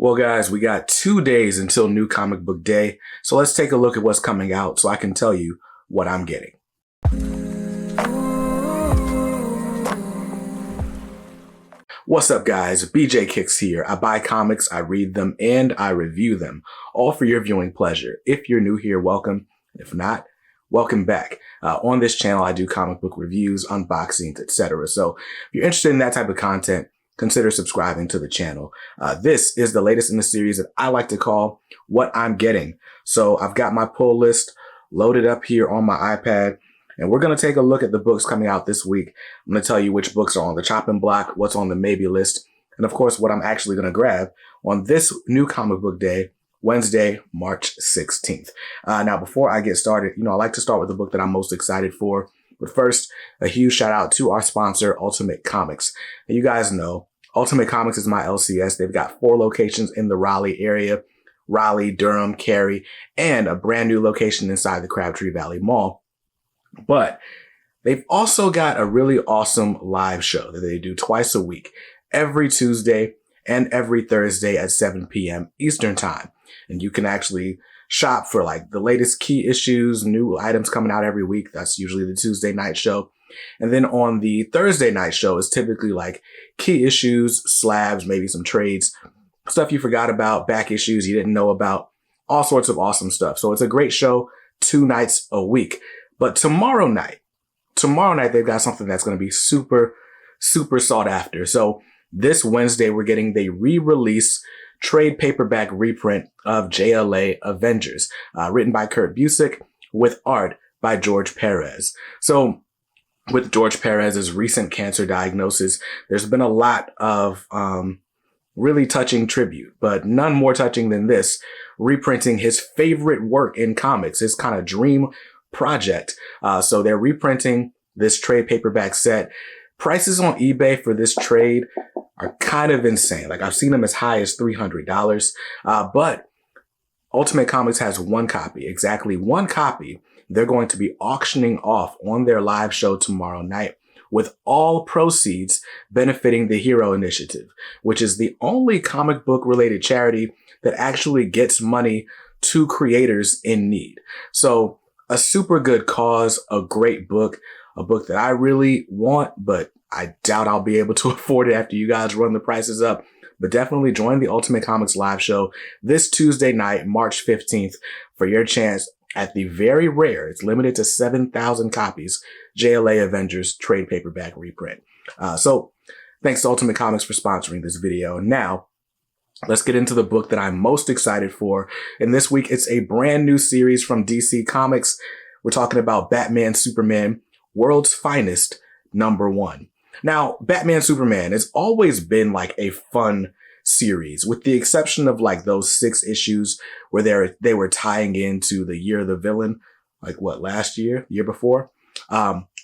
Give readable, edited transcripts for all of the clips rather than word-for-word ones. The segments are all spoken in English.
Well, guys, we got 2 days until New Comic Book Day, so let's take a look at what's coming out so I can tell you what I'm getting. What's up, guys? BJ Kicks here. I buy comics, I read them, and I review them, all for your viewing pleasure. If you're new here, welcome. If not, welcome back. On this channel, I do comic book reviews, unboxings, etc. So if you're interested in that type of content, consider subscribing to the channel. This is the latest in the series that I like to call What I'm Getting. So I've got my pull list loaded up here on my iPad, and we're going to take a look at the books coming out this week. I'm going to tell you which books are on the chopping block, what's on the maybe list, and of course, what I'm actually going to grab on this New Comic Book Day, Wednesday, March 16th. Now, before I get started, I like to start with the book that I'm most excited for. But first, a huge shout out to our sponsor, Ultimate Comics. Now, you guys know, Ultimate Comics is my LCS. They've got 4 locations in the Raleigh area, Raleigh, Durham, Cary, and a brand new location inside the Crabtree Valley Mall. But they've also got a really awesome live show that they do twice a week, every Tuesday and every Thursday at 7 p.m. Eastern Time. And you can actually shop for like the latest key issues, new items coming out every week. That's usually the Tuesday night show. And then on the Thursday night show is typically like key issues, slabs, maybe some trades, stuff you forgot about, back issues you didn't know about, all sorts of awesome stuff. So it's a great show 2 nights a week. But tomorrow night, they've got something that's going to be super, super sought after. So this Wednesday, we're getting the re-release trade paperback reprint of JLA Avengers, written by Kurt Busiek with art by George Perez. So with George Perez's recent cancer diagnosis, there's been a lot of really touching tribute, but none more touching than this, reprinting his favorite work in comics, his kind of dream project. So they're reprinting this trade paperback set. Prices on eBay for this trade are kind of insane. Like, I've seen them as high as $300. But Ultimate Comics has one copy, exactly one copy. They're going to be auctioning off on their live show tomorrow night, with all proceeds benefiting the Hero Initiative, which is the only comic book related charity that actually gets money to creators in need. So a super good cause, a great book, a book that I really want, but I doubt I'll be able to afford it after you guys run the prices up. But definitely join the Ultimate Comics live show this Tuesday night, March 15th, for your chance at the very rare, it's limited to 7,000 copies, JLA Avengers trade paperback reprint. So thanks to Ultimate Comics for sponsoring this video. Now, let's get into the book that I'm most excited for. And this week, it's a brand new series from DC Comics. We're talking about Batman Superman, World's Finest, #1. Now, Batman Superman has always been like a fun series, with the exception of like those 6 issues where they were tying into the Year of the Villain, like what, last year, year before.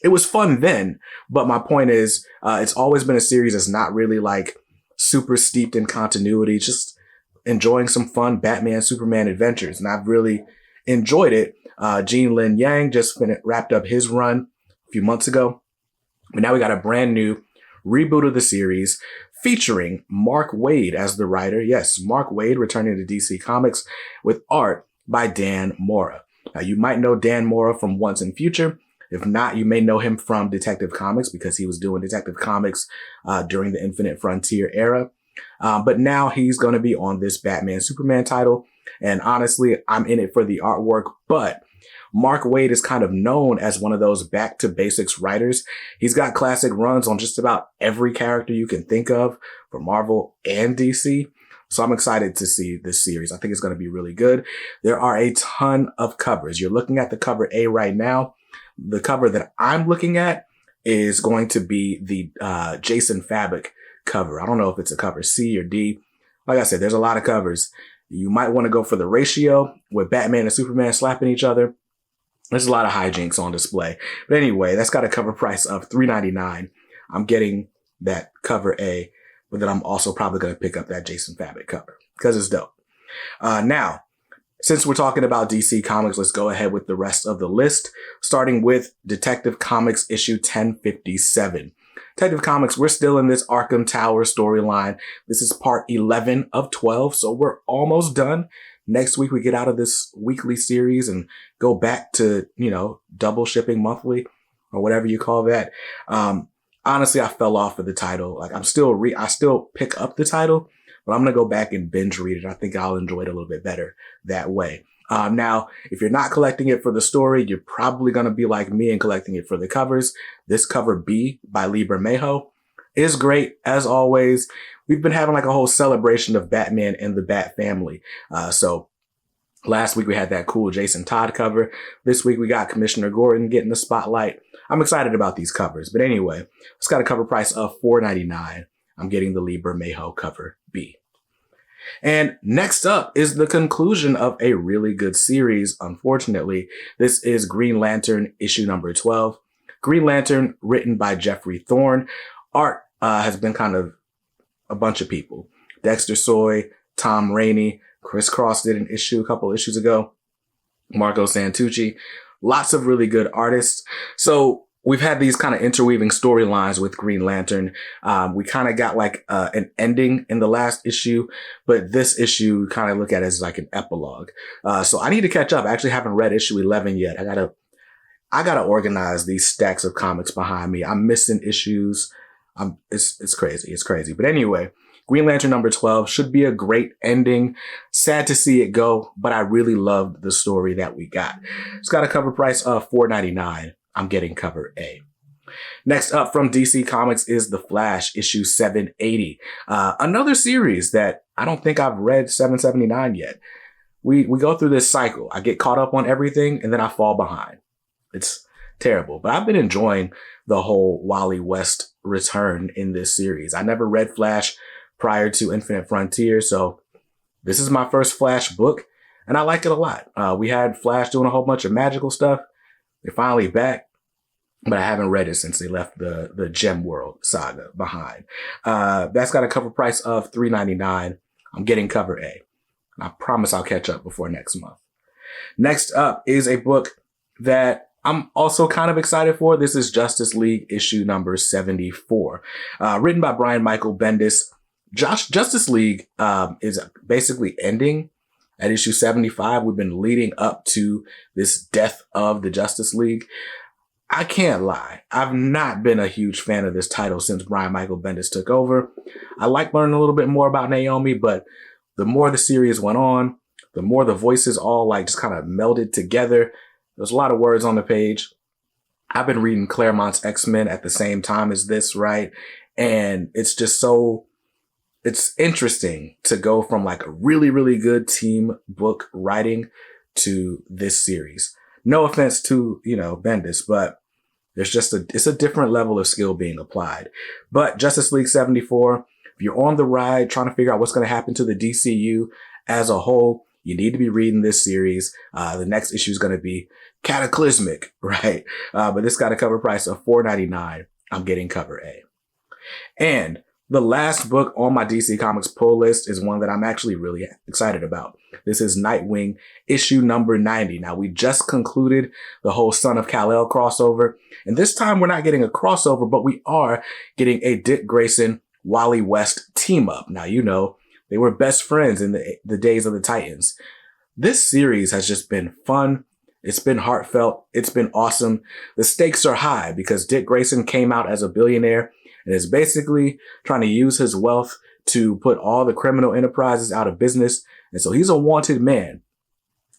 It was fun then, but my point is, it's always been a series that's not really like super steeped in continuity, just enjoying some fun Batman Superman adventures. And I've really enjoyed it. Gene Lin Yang just wrapped up his run a few months ago. But now we got a brand new reboot of the series featuring Mark Waid as the writer. Yes, Mark Waid returning to DC Comics with art by Dan Mora. Now, you might know Dan Mora from Once and Future. If not, you may know him from Detective Comics because he was doing Detective Comics during the Infinite Frontier era. But now he's going to be on this Batman Superman title. And honestly, I'm in it for the artwork, but Mark Waid is kind of known as one of those back to basics writers. He's got classic runs on just about every character you can think of for Marvel and DC. So I'm excited to see this series. I think it's going to be really good. There are a ton of covers. You're looking at the cover A right now. The cover that I'm looking at is going to be the Jason Fabok cover. I don't know if it's a cover C or D. Like I said, there's a lot of covers. You might want to go for the ratio with Batman and Superman slapping each other. There's a lot of hijinks on display. But anyway, that's got a cover price of $3.99. I'm getting that cover A, but then I'm also probably going to pick up that Jason Fabok cover because it's dope. Now, since we're talking about DC Comics, let's go ahead with the rest of the list, starting with Detective Comics issue 1057. Detective Comics, we're still in this Arkham Tower storyline. This is part 11 of 12, so we're almost done. Next week, we get out of this weekly series and go back to, double shipping monthly or whatever you call that. Honestly, I fell off of the title. Like I still pick up the title, but I'm going to go back and binge read it. I think I'll enjoy it a little bit better that way. Now, if you're not collecting it for the story, you're probably going to be like me and collecting it for the covers. This cover B by Lee Bermejo is great. As always, we've been having like a whole celebration of Batman and the Bat family. So last week we had that cool Jason Todd cover. This week we got Commissioner Gordon getting the spotlight. I'm excited about these covers. But anyway, it's got a cover price of $4.99. I'm getting the Lee Bermejo cover B. And next up is the conclusion of a really good series. Unfortunately, this is Green Lantern issue number 12. Green Lantern written by Jeffrey Thorne. Art has been kind of a bunch of people. Dexter Soy, Tom Rainey, Chris Cross did an issue a couple issues ago. Marco Santucci. Lots of really good artists. So we've had these kind of interweaving storylines with Green Lantern. We kind of got like an ending in the last issue, but this issue kind of look at it as like an epilogue. So I need to catch up. I actually haven't read issue 11 yet. I gotta organize these stacks of comics behind me. I'm missing issues. It's crazy. It's crazy. But anyway, Green Lantern number 12 should be a great ending. Sad to see it go, but I really loved the story that we got. It's got a cover price of $4.99. I'm getting cover A. Next up from DC Comics is The Flash, issue 780. Another series that I don't think I've read 779 yet. We go through this cycle. I get caught up on everything and then I fall behind. It's terrible, but I've been enjoying the whole Wally West return in this series. I never read Flash prior to Infinite Frontier, so this is my first Flash book, and I like it a lot. We had Flash doing a whole bunch of magical stuff. They're finally back, but I haven't read it since they left the Gem World saga behind. That's got a cover price of $3.99. I'm getting cover A. And I promise I'll catch up before next month. Next up is a book that I'm also kind of excited for. This is Justice League issue number 74. Written by Brian Michael Bendis. Justice League is basically ending at issue 75. We've been leading up to this death of the Justice League. I can't lie. I've not been a huge fan of this title since Brian Michael Bendis took over. I like learning a little bit more about Naomi, but the more the series went on, the more the voices all like just kind of melded together. There's a lot of words on the page. I've been reading Claremont's X-Men at the same time as this, right? And it's just it's interesting to go from like a really, really good team book writing to this series. No offense to, Bendis, but it's a different level of skill being applied. But Justice League 74, if you're on the ride trying to figure out what's going to happen to the DCU as a whole, you need to be reading this series. The next issue is going to be cataclysmic, right? But this got a cover price of $4.99. I'm getting cover A. And the last book on my DC Comics pull list is one that I'm actually really excited about. This is Nightwing, issue number 90. Now, we just concluded the whole Son of Kal-El crossover. And this time, we're not getting a crossover, but we are getting a Dick Grayson, Wally West team up. Now, they were best friends in the days of the Titans. This series has just been fun. It's been heartfelt. It's been awesome. The stakes are high because Dick Grayson came out as a billionaire and is basically trying to use his wealth to put all the criminal enterprises out of business. And so he's a wanted man.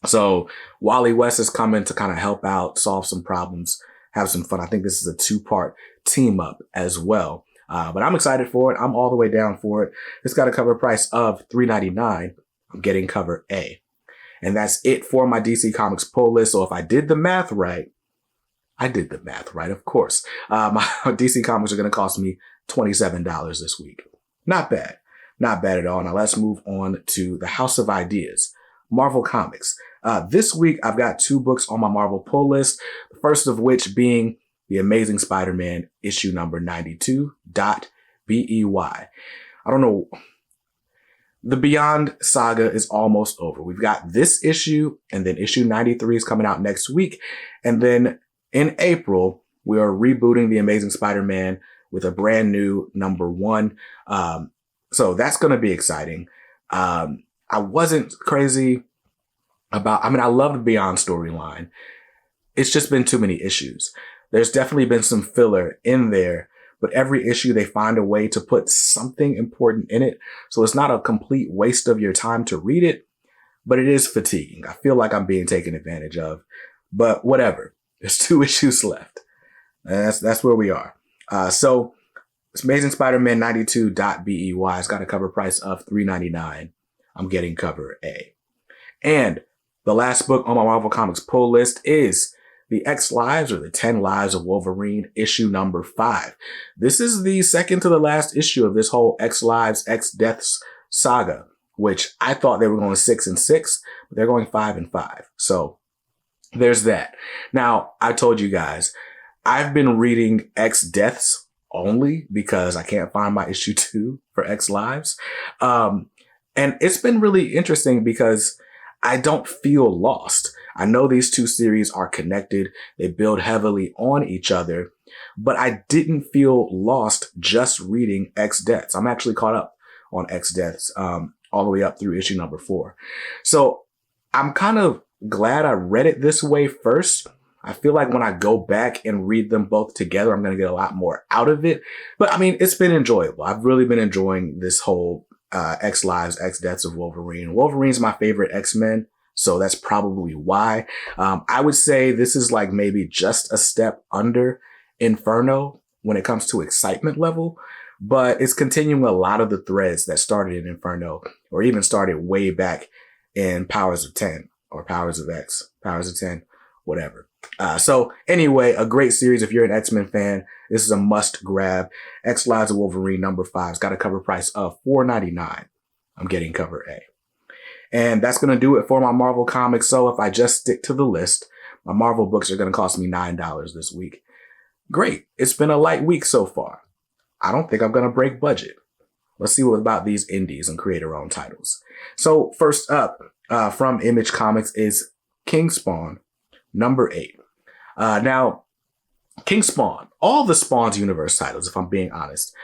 So Wally West is coming to kind of help out, solve some problems, have some fun. I think this is a 2-part team up as well. But I'm excited for it. I'm all the way down for it. It's got a cover price of $3.99. I'm getting cover A. And that's it for my DC Comics pull list. So if I did the math right, of course. My DC Comics are going to cost me $27 this week. Not bad. Not bad at all. Now let's move on to the House of Ideas, Marvel Comics. This week, I've got 2 books on my Marvel pull list. The first of which being The Amazing Spider-Man issue number 92.BEY. I don't know. The Beyond saga is almost over. We've got this issue, and then issue 93 is coming out next week. And then in April, we are rebooting The Amazing Spider-Man with a brand new #1. So that's going to be exciting. I wasn't crazy about, I love the Beyond storyline. It's just been too many issues. There's definitely been some filler in there, but every issue they find a way to put something important in it. So it's not a complete waste of your time to read it, but it is fatiguing. I feel like I'm being taken advantage of, but whatever. There's 2 issues left. And that's where we are. So it's Amazing Spider-Man 92.BEY. It's got a cover price of $3.99. I'm getting cover A. And the last book on my Marvel Comics pull list is The X Lives, or The 10 Lives of Wolverine, issue number 5. This is the second to the last issue of this whole X Lives, X Deaths saga, which I thought they were going 6 and 6, but they're going 5 and 5. So there's that. Now, I told you guys, I've been reading X Deaths only because I can't find my issue 2 for X Lives. And it's been really interesting because I don't feel lost. I know these 2 series are connected. They build heavily on each other, but I didn't feel lost just reading X Deaths. I'm actually caught up on X Deaths, all the way up through issue number 4. So I'm kind of glad I read it this way first. I feel like when I go back and read them both together, I'm going to get a lot more out of it. But it's been enjoyable. I've really been enjoying this whole X Lives, X Deaths of Wolverine. Wolverine's my favorite X-Men, so that's probably why. I would say this is like maybe just a step under Inferno when it comes to excitement level, but it's continuing a lot of the threads that started in Inferno, or even started way back in Powers of 10 or Powers of X, Powers of 10, whatever. So anyway, a great series. If you're an X-Men fan, this is a must grab. X Lives of Wolverine number 5's got a cover price of $4.99. I'm getting cover A. And that's going to do it for my Marvel comics. So if I just stick to the list, my Marvel books are going to cost me $9 this week. Great. It's been a light week so far. I don't think I'm going to break budget. Let's see what about these indies and creator-owned titles. So first up, from Image Comics is King Spawn number 8. Now, King Spawn, all the Spawn's universe titles, if I'm being honest,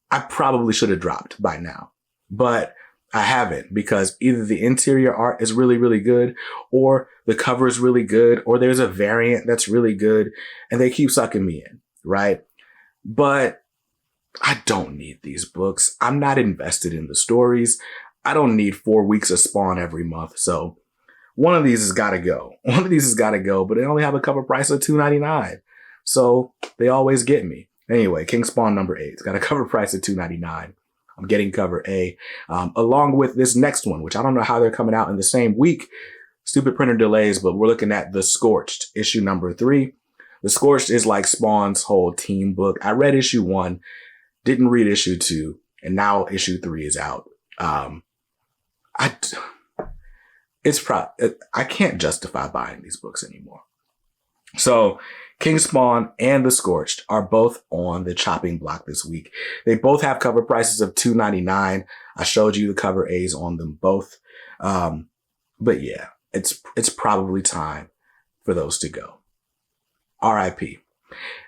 I probably should have dropped by now, but I haven't, because either the interior art is really, really good, or the cover is really good, or there's a variant that's really good, and they keep sucking me in, right? But I don't need these books. I'm not invested in the stories. I don't need 4 weeks of Spawn every month, so one of these has got to go. One of these has got to go, but they only have a cover price of $2.99. So they always get me. Anyway, King Spawn number 8. It's got a cover price of $2.99. I'm getting cover A, along with this next one, which I don't know how they're coming out in the same week. Stupid printer delays, but we're looking at The Scorched, issue number 3. The Scorched is like Spawn's whole team book. I read issue 1, didn't read issue 2, and now issue 3 is out. I can't justify buying these books anymore. So King Spawn and The Scorched are both on the chopping block this week. They both have cover prices of $2.99. I showed you the cover A's on them both. But yeah, it's probably time for those to go. RIP.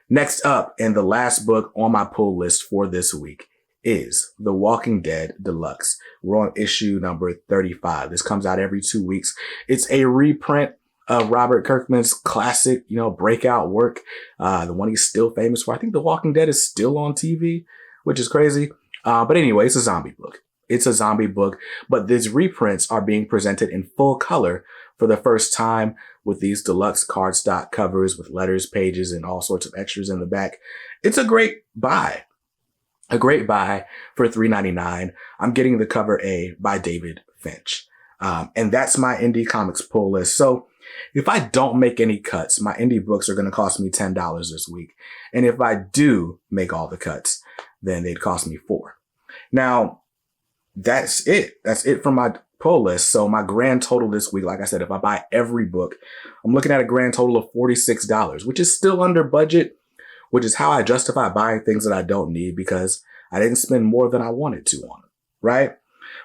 Next up, and the last book on my pull list for this week, is The Walking Dead Deluxe. We're on issue number 35. This comes out every 2 weeks. It's a reprint of Robert Kirkman's classic, breakout work. The one he's still famous for. I think The Walking Dead is still on TV, which is crazy. But anyway, it's a zombie book. It's a zombie book, but these reprints are being presented in full color for the first time with these deluxe cardstock covers with letters, pages, and all sorts of extras in the back. It's a great buy. A great buy for $3.99. I'm getting the cover A by David Finch. And that's my indie comics pull list. So if I don't make any cuts, my indie books are going to cost me $10 this week. And if I do make all the cuts, then they'd cost me $4. Now, that's it. That's it from my pull list. So my grand total this week, like I said, if I buy every book, I'm looking at a grand total of $46, which is still under budget, which is how I justify buying things that I don't need, because I didn't spend more than I wanted to on them, right?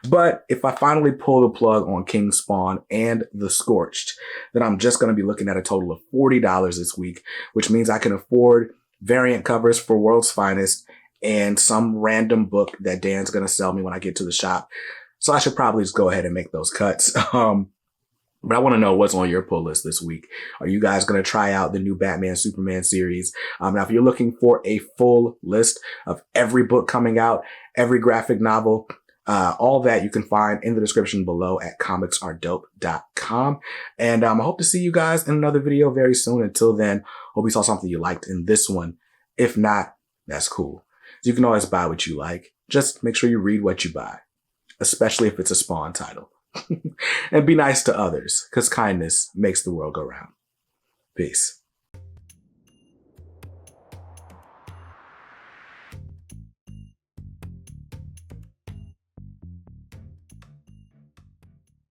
But if I finally pull the plug on King Spawn and The Scorched, then I'm just going to be looking at a total of $40 this week, which means I can afford variant covers for World's Finest, and some random book that Dan's going to sell me when I get to the shop. So I should probably just go ahead and make those cuts. But I want to know what's on your pull list this week. Are you guys going to try out the new Batman Superman series? Now, if you're looking for a full list of every book coming out, every graphic novel, all that you can find in the description below at comicsaredope.com. And I hope to see you guys in another video very soon. Until then, hope you saw something you liked in this one. If not, that's cool. You can always buy what you like. Just make sure you read what you buy, especially if it's a Spawn title. And be nice to others, because kindness makes the world go round. Peace.